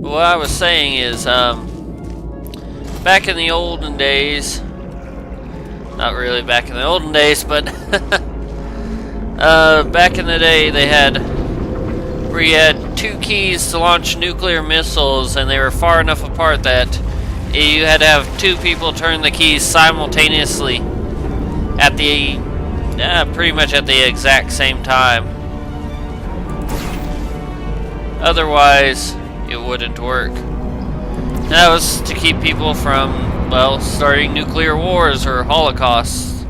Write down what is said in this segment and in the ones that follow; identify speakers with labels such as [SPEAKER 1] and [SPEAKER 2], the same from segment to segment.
[SPEAKER 1] what I was saying is, back in the olden days, not really back in the olden days, but back in the day, they had where you had two keys to launch nuclear missiles, and they were far enough apart that you had to have two people turn the keys simultaneously at the pretty much at the exact same time. Otherwise, it wouldn't work. And that was to keep people from, well, starting nuclear wars or holocausts.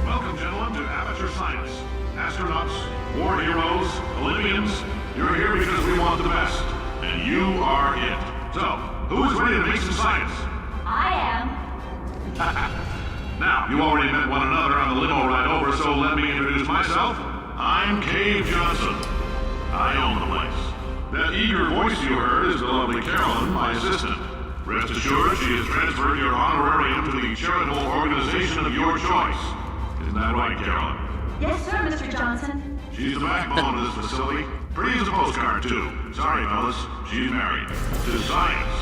[SPEAKER 2] Welcome, gentlemen, to Aperture Science. Astronauts, war heroes, Olympians, you're here because we want the best. And you are it. So, who is ready to make some science?
[SPEAKER 3] I am.
[SPEAKER 2] Now, you already met one another on the limo ride over, so let me introduce myself. I'm Cave Johnson. I own the place. That eager voice you heard is the lovely Carolyn, my assistant. Rest assured, she has transferred your honorarium to the charitable organization of your choice. Isn't that right, Carolyn?
[SPEAKER 3] Yes, sir, Mr. Johnson.
[SPEAKER 2] She's the backbone of this facility. Pretty as a postcard, too. Sorry, fellas. She's married. To science.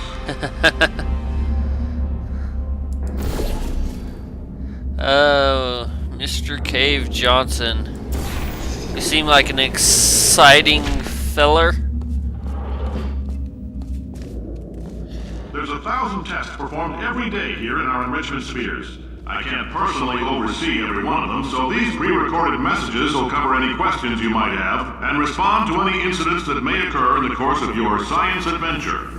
[SPEAKER 1] Oh, Mr. Cave Johnson. You seem like an exciting feller.
[SPEAKER 2] There's 1,000 tests performed every day here in our enrichment spheres. I can't personally oversee every one of them, so these pre-recorded messages will cover any questions you might have and respond to any incidents that may occur in the course of your science adventure.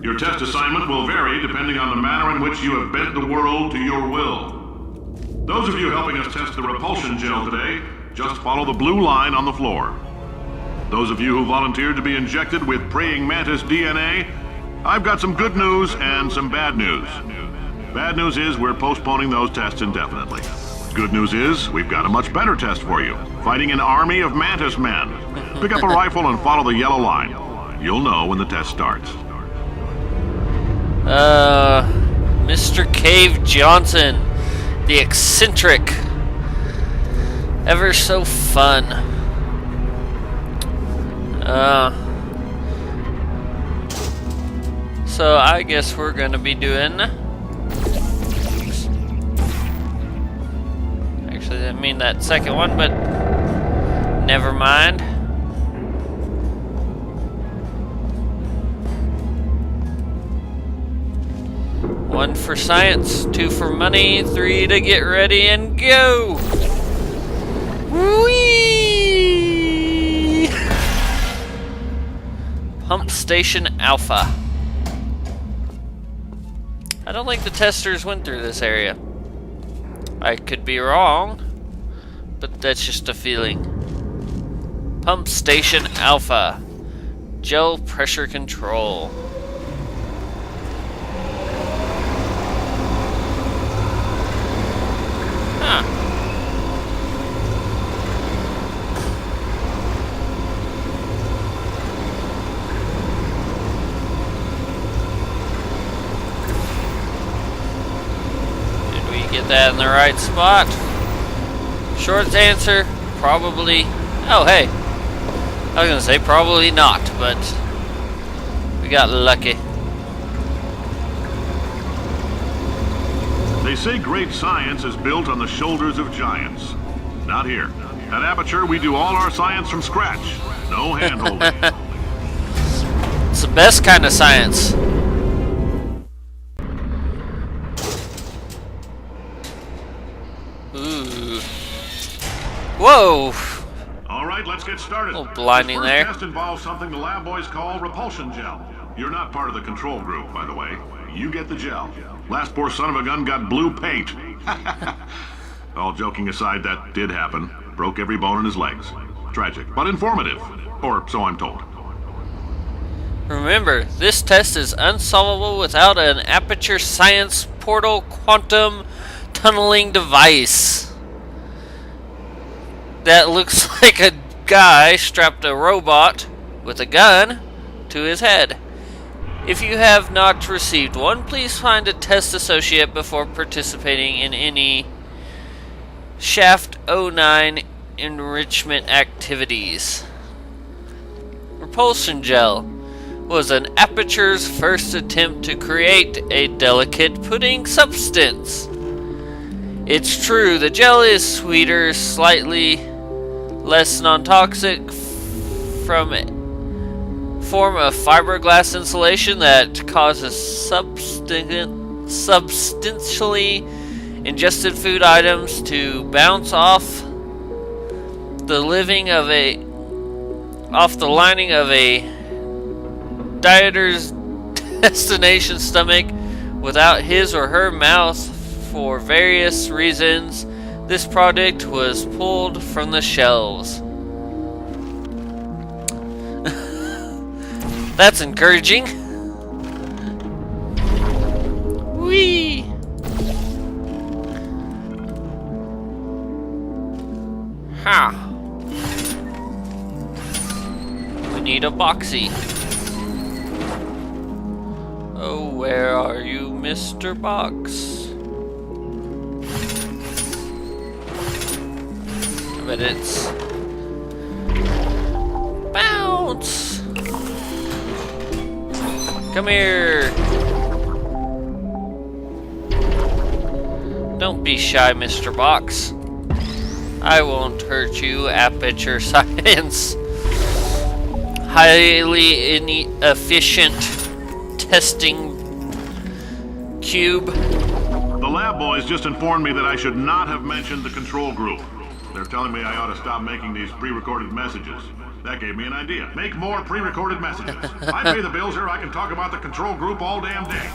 [SPEAKER 2] Your test assignment will vary depending on the manner in which you have bent the world to your will. Those of you helping us test the repulsion gel today, just follow the blue line on the floor. Those of you who volunteered to be injected with praying mantis DNA, I've got some good news and some bad news. Bad news is we're postponing those tests indefinitely. Good news is we've got a much better test for you. Fighting an army of mantis men. Pick up a rifle and follow the yellow line. You'll know when the test starts.
[SPEAKER 1] Mr. Cave Johnson, the eccentric, ever so fun. So I guess we're gonna be doing. Actually, I didn't mean that second one, but never mind. One for science, two for money, three to get ready and go! Whee! Pump Station Alpha. I don't think the testers went through this area. I could be wrong, but that's just a feeling. Pump Station Alpha. Gel pressure control. Huh. Did we get that in the right spot? Short answer, probably. Oh, hey. I was gonna say probably not, but we got lucky.
[SPEAKER 2] They say great science is built on the shoulders of giants. Not here. At Aperture, we do all our science from scratch. No hand-holding.
[SPEAKER 1] It's the best kind of science. Ooh. Whoa!
[SPEAKER 2] All right, let's get started.
[SPEAKER 1] A little blinding
[SPEAKER 2] this
[SPEAKER 1] there.
[SPEAKER 2] first test involves something the lab boys call repulsion gel. You're not part of the control group, by the way. You get the gel. Last poor son of a gun got blue paint. All joking aside, that did happen. Broke every bone in his legs. Tragic, but informative. Or so I'm told.
[SPEAKER 1] Remember, this test is unsolvable without an Aperture Science Portal quantum tunneling device. That looks like a guy strapped a robot with a gun to his head. If you have not received one, please find a test associate before participating in any Shaft 09 enrichment activities. Repulsion gel was an Aperture's first attempt to create a delicate pudding substance. It's true, the gel is sweeter, slightly less non-toxic, from a form of fiberglass insulation that causes substantially ingested food items to bounce off the lining of a dieter's destination stomach without his or her mouth. For various reasons, this product was pulled from the shelves. That's encouraging. Whee! Ha! We need a boxy. Oh, where are you, Mr. Box? But it's bounce. Come here. Don't be shy, Mr. Box. I won't hurt you, Aperture Science. Highly inefficient testing cube.
[SPEAKER 2] The lab boys just informed me that I should not have mentioned the control group. They're telling me I ought to stop making these pre-recorded messages. That gave me an idea. Make more pre-recorded messages. I pay the bills here, I can talk about the control group all damn day.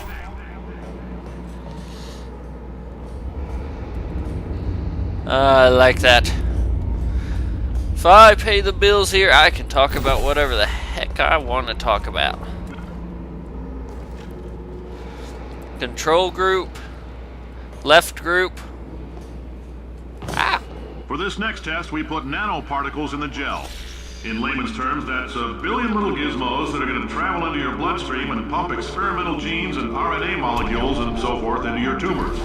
[SPEAKER 1] I like that. If I pay the bills here, I can talk about whatever the heck I want to talk about. Control group. Left group. Ah!
[SPEAKER 2] For this next test, we put nanoparticles in the gel. In layman's terms, that's a billion little gizmos that are going to travel into your bloodstream and pump experimental genes and RNA molecules and so forth into your tumors.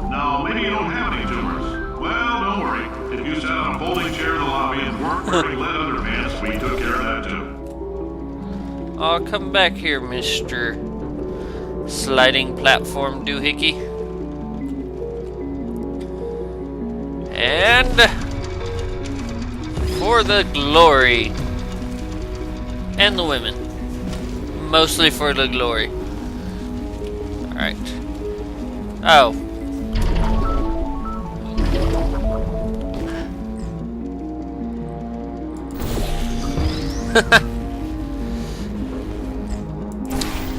[SPEAKER 2] Now, maybe you don't have any tumors. Well, don't worry. If you sat on a folding chair in the lobby and weren't wearing lead underpants, we took care of that too.
[SPEAKER 1] Oh, come back here, Mr. Sliding Platform Doohickey. And for the glory. And the women. Mostly for the glory. Alright. Oh.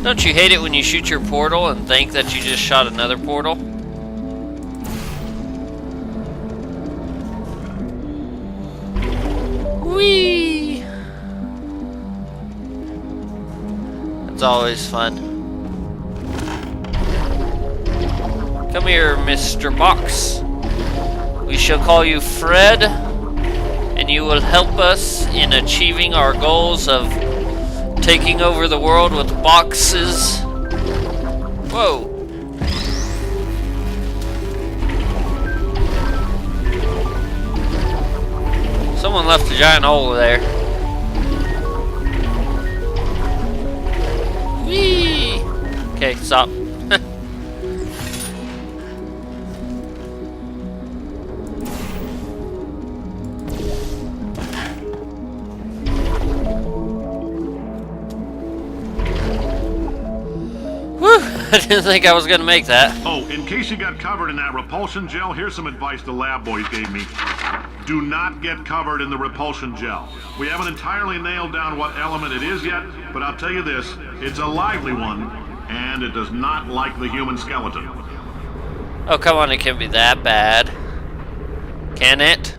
[SPEAKER 1] Don't you hate it when you shoot your portal and think that you just shot another portal? Whee! It's always fun. Come here, Mr. Box. We shall call you Fred, and you will help us in achieving our goals of taking over the world with boxes. Whoa. Someone left a giant hole there. Whee! Okay, stop. I didn't think I was going to make that.
[SPEAKER 2] Oh, in case you got covered in that repulsion gel, here's some advice the lab boys gave me. Do not get covered in the repulsion gel. We haven't entirely nailed down what element it is yet, but I'll tell you this, it's a lively one, and it does not like the human skeleton.
[SPEAKER 1] Oh, come on, it can't be that bad. Can it?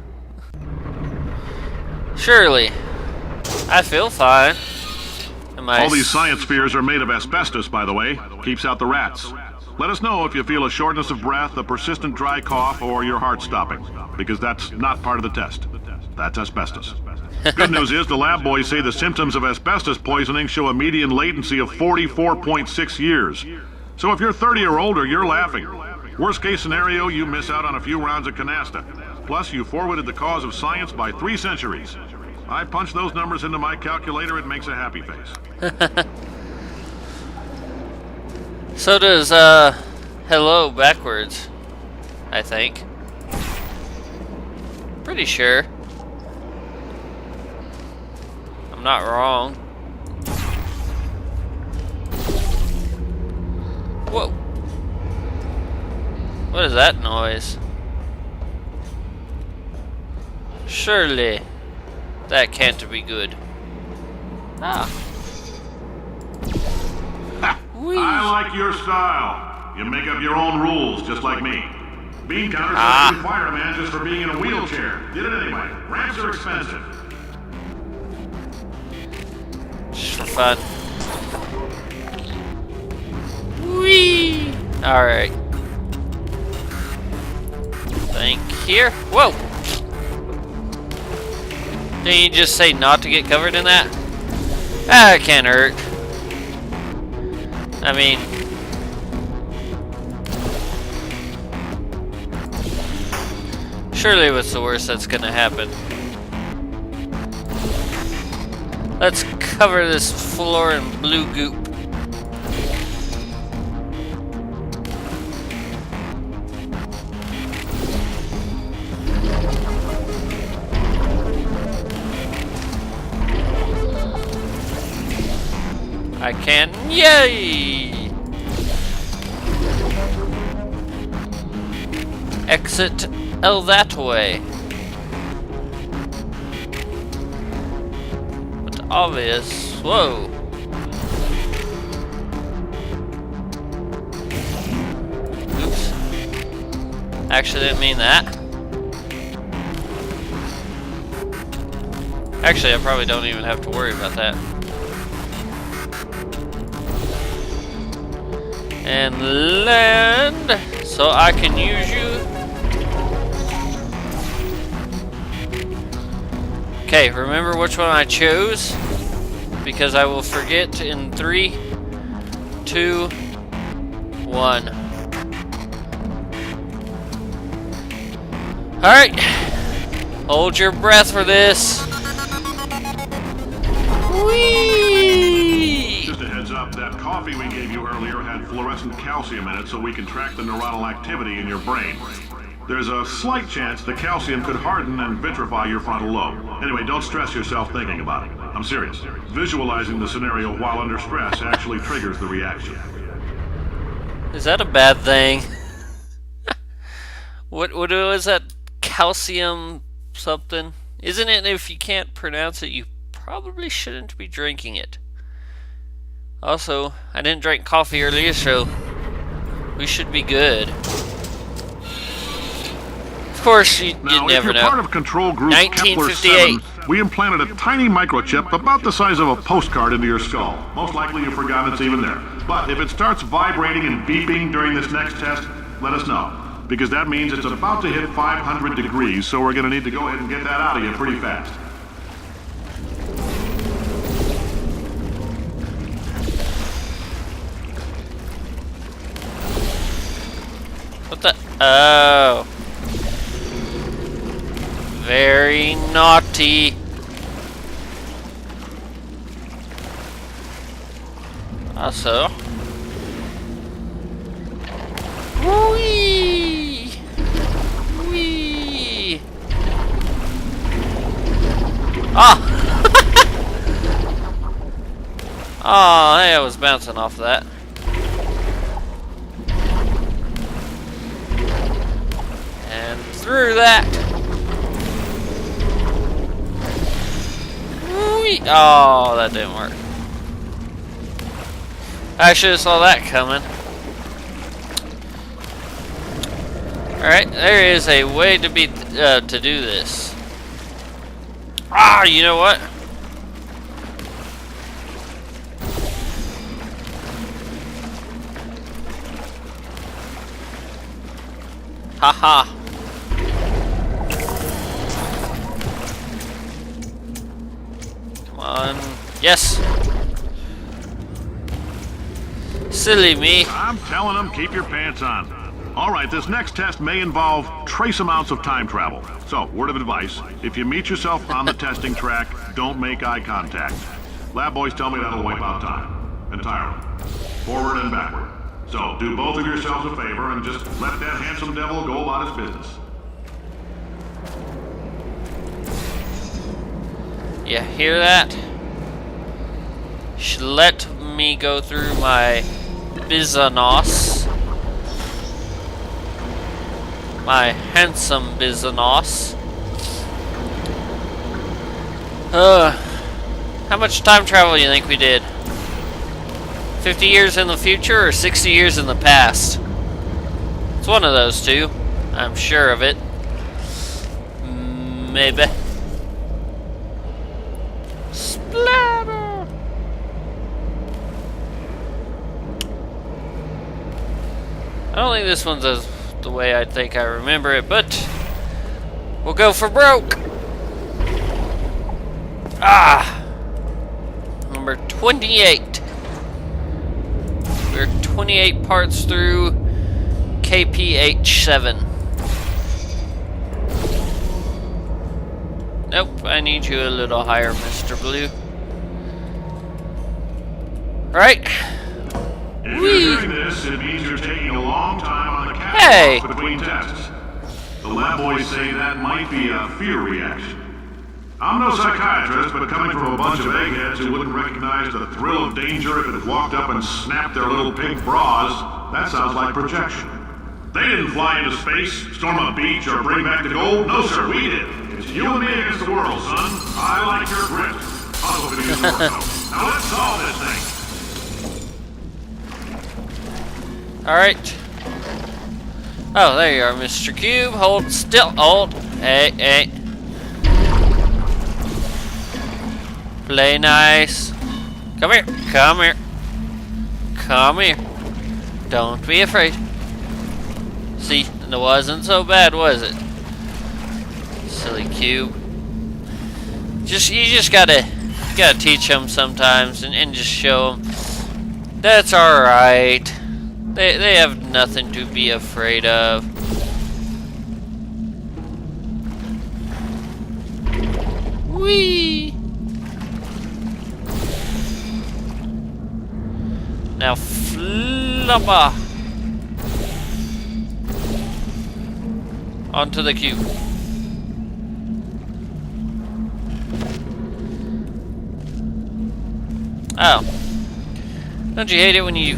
[SPEAKER 1] Surely. I feel fine.
[SPEAKER 2] All these science spheres are made of asbestos, by the way. Keeps out the rats. Let us know if you feel a shortness of breath, a persistent dry cough, or your heart stopping, because that's not part of the test. That's asbestos. Good news is the lab boys say the symptoms of asbestos poisoning show a median latency of 44.6 years. So if you're 30 or older, you're laughing. Worst case scenario, you miss out on a few rounds of canasta. Plus, you forwarded the cause of science by 3 centuries. I punch those numbers into my calculator, it makes a happy face.
[SPEAKER 1] So does, hello backwards, I think. Pretty sure. I'm not wrong. Whoa. What is that noise? Surely that can't be good. Ah. Whee.
[SPEAKER 2] I like your style. You make up your own rules, just like me. Bean counters like you fire a man just for being in a wheelchair. Did it anyway. Ramps are expensive.
[SPEAKER 1] Just for fun. Whee! Alright. Think here. Whoa! Didn't you just say not to get covered in that? Ah, it can't hurt. I mean... surely what's the worst that's gonna happen? Let's cover this floor in blue goop. I can, yay! Exit that way. But obvious, whoa. Oops. Actually didn't mean that. Actually, I probably don't even have to worry about that. And land, so I can use you. Okay, remember which one I chose, because I will forget in 3, 2, 1. Alright, hold your breath for this. Whee!
[SPEAKER 2] Just a heads up, that coffee we gave you earlier had fluorescent calcium in it so we can track the neuronal activity in your brain. There's a slight chance the calcium could harden and vitrify your frontal lobe. Anyway, don't stress yourself thinking about it. I'm serious. Visualizing the scenario while under stress actually triggers the reaction.
[SPEAKER 1] Is that a bad thing? What was that? Calcium something? Isn't it if you can't pronounce it, you probably shouldn't be drinking it. Also, I didn't drink coffee earlier, so we should be good. Of course, you
[SPEAKER 2] Now,
[SPEAKER 1] never
[SPEAKER 2] if
[SPEAKER 1] know.
[SPEAKER 2] you're part of control group Kepler
[SPEAKER 1] 1958.
[SPEAKER 2] 7, we implanted a tiny microchip about the size of a postcard into your skull. Most likely you've forgotten it's even there. But if it starts vibrating and beeping during this next test, let us know. Because that means it's about to hit 500 degrees, so we're going to need to go ahead and get that out of you pretty fast.
[SPEAKER 1] What the? Oh. Very naughty. Also. Whee! Whee! Ah! Oh, hey, I was bouncing off of that. And through that. Whee! Oh, that didn't work. I should have saw that coming. Alright, there is a way to be to do this. Ah, you know what? Haha. Come on. Yes. Silly me.
[SPEAKER 2] I'm telling them, keep your pants on. Alright, this next test may involve trace amounts of time travel. So, word of advice, if you meet yourself on the testing track, don't make eye contact. Lab boys tell me that'll wipe out time. Entirely. Forward and backward. So, do both of yourselves a favor and just let that handsome devil go about his business.
[SPEAKER 1] You hear that? Let me go through my business. My handsome business. How much time travel do you think we did? 50 years in the future or 60 years in the past? It's one of those two. I'm sure of it. Maybe. Splatter! I don't think this one's as the way I think I remember it, but we'll go for broke. Number 28. We're 28 parts through KPH7. Nope, I need you a little higher, Mr. Blue. Alright.
[SPEAKER 2] If you're doing this, it means you're taking a long time on the
[SPEAKER 1] Hey.
[SPEAKER 2] catwalk between tests. The lab boys say that might be a fear reaction. I'm no psychiatrist, but coming from a bunch of eggheads who wouldn't recognize the thrill of danger if it walked up and snapped their little pink bras, that sounds like projection. They didn't fly into space, storm a beach, or bring back the gold. No, sir, we did. It's you and me against the world, son. I like your grit. I'll hope it is work, though. Now let's solve this thing.
[SPEAKER 1] Alright. Oh, there you are, Mr. Cube. Hold still. Hold. Hey, hey. Play nice. Come here. Come here. Come here. Don't be afraid. See, it wasn't so bad, was it? Silly Cube. You just gotta teach them sometimes and just show them that's all right. They have nothing to be afraid of. Whee! Now flubber onto the cube. Oh. Don't you hate it when you...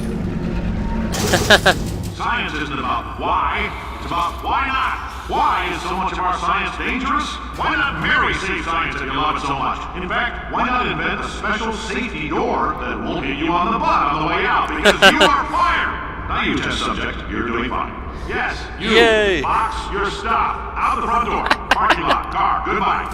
[SPEAKER 2] Science isn't about why, it's about why not. Why is so much of our science dangerous? Why not Mary save science if you love it so much? In fact, why not invent a special safety door that won't hit you on the butt on the way out because you are fired? Now you test subject, you're doing fine. Yes, you.
[SPEAKER 1] Yay.
[SPEAKER 2] Box your stuff. Out the front door. Parking lot. Car. Goodbye.